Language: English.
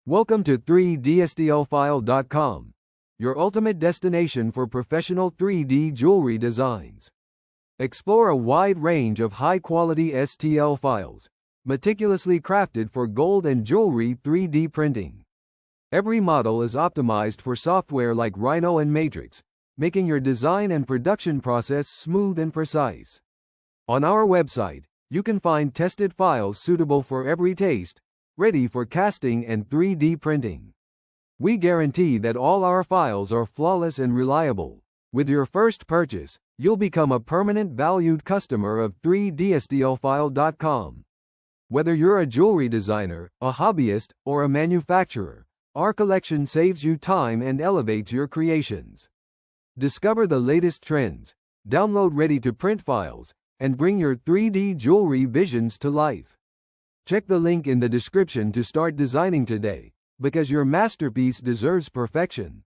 Welcome to 3DSTLfile.com, your ultimate destination for professional 3D jewelry designs. Explore a wide range of high-quality STL files, meticulously crafted for gold and jewelry 3D printing. Every model is optimized for software like Rhino and Matrix, making your design and production process smooth and precise. On our website, you can find tested files suitable for every taste, ready for casting and 3D printing. We guarantee that all our files are flawless and reliable. With your first purchase, you'll become a permanent valued customer of 3DSTLfile.com. Whether you're a jewelry designer, a hobbyist, or a manufacturer, our collection saves you time and elevates your creations. Discover the latest trends, download ready-to-print files, and bring your 3D jewelry visions to life. Check the link in the description to start designing today, because your masterpiece deserves perfection.